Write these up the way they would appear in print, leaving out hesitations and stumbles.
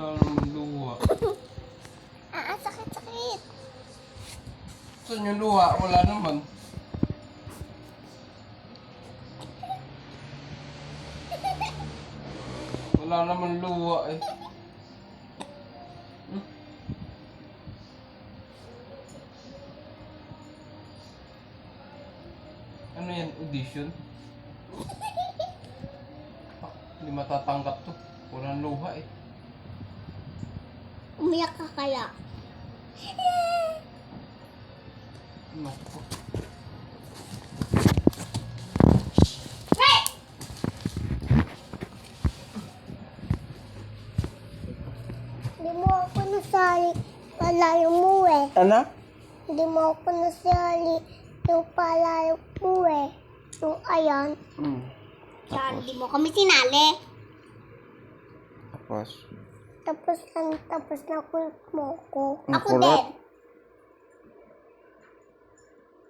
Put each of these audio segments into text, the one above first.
Wala naman luha. Sakit. Saan yung luha? Wala naman. Wala naman luha eh. Ano yan? Audition? Hindi matatanggap to. Walang luha eh. Umiyak ka kaya? Naku. Hindi mo ako nasali palayo mo eh. Ano? Hindi mo ako nasali yung palayo mo eh. Yung ayan. Yan, hindi mo kami sinali. Tapos? Tapos nakulot mo ko. Ako Nakulot? din.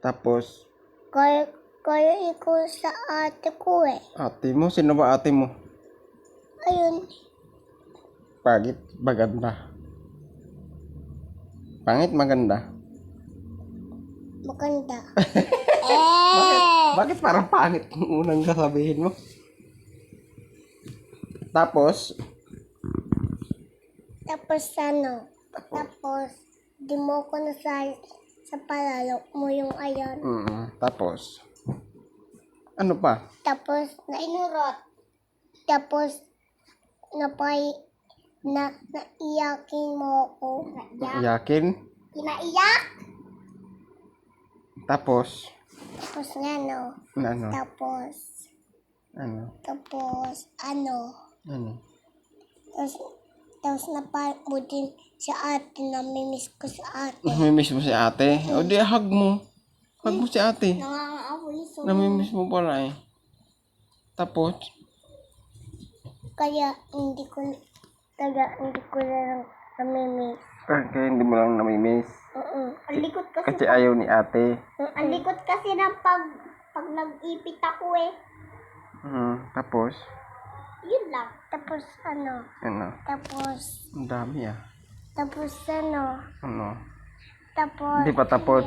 Tapos? Kaya ikaw sa ate ko eh. Ate mo? Sino ba ate mo? Ayun. Pangit, maganda. Pangit, maganda. Maganda. Bakit parang pangit yung unang kasabihin mo? Tapos? Tapos Tapos, di mo ko nasali sa palalo mo yung ayan. Tapos? Ano pa? Tapos, nainurot. Tapos, naiyakin mo ako. Yakin? Kinaiyak? Tapos? Tapos nga no. Ano? Tapos, Ano? ano. Tapos napayag mo din sa ate, namimiss ko sa ate. Namimiss mo si ate? O di, hug mo. Hug mo si ate. Nangangaapoy so. Namimiss mo pala eh. Tapos? Kaya hindi ko na lang namimiss. Kaya hindi mo lang namimiss. Ang likot Kasi ayaw ni ate. Ang likot kasi ng pag nag-ipit ako eh. Tapos? Yun lang. Tapos Ano? Tapos, Ang dami ah. Tapos Ano? Tapos, Hindi pa tapos.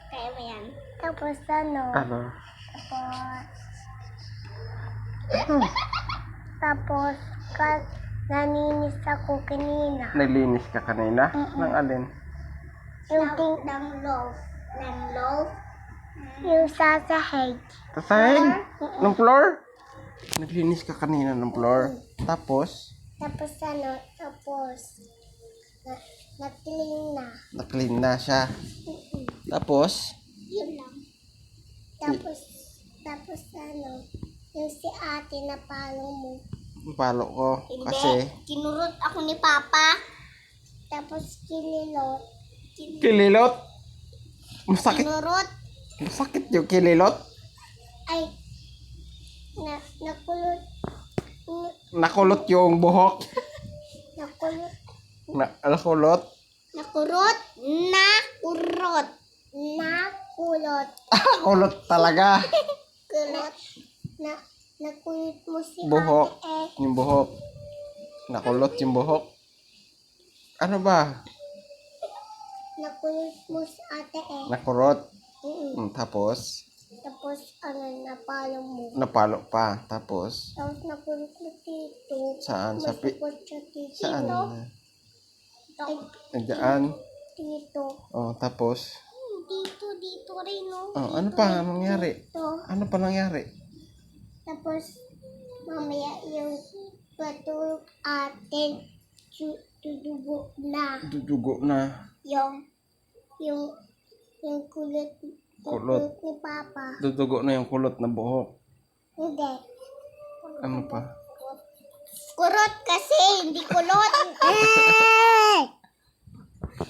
kaya mo yan. Tapos Tapos, tapos, naninis ako kanina. Naglinis ka kanina? Nang alin? Ng loaf. Yung sasahig. Sasahig? Ng floor? Naglinis ka kanina ng floor. Tapos? Tapos na-clean na. Na-clean na siya. Tapos? Yun lang. Tapos yung si ate na palong mo. Palo ko. Hindi. Kasi? Kinurot ako ni Papa. Tapos kililot. Kililot? Masakit. Kinurot. Masakit yung kililot? Ay. Nakulot. Nakulot yung buhok. Nakulot. Nakulot? Nakurot. Nakurot. Nakulot. Kulot talaga. Kulot. Nakulot mo si Buhok. ate eh. Yung buhok. Nakulot yung buhok. Ano ba? Nakulot mo si ate eh. Nakurot. Tapos? Tapos napalo mo. Napalo pa. Tapos? Tapos nakulot mo dito. Saan? Masukot siya dito. Saan? Ay, Diyan. dito. Oh, tapos? Dito rin no. Oh, ano pa nangyari? Dito. Ano pa nangyari? Tapos, mamaya yung patulog atin, tudugo na. Dudugo na. Yung kulot ni Papa. Dudugo na yung kulot na buhok. Hindi. Ano pa? Kurot kasi, hindi kulot.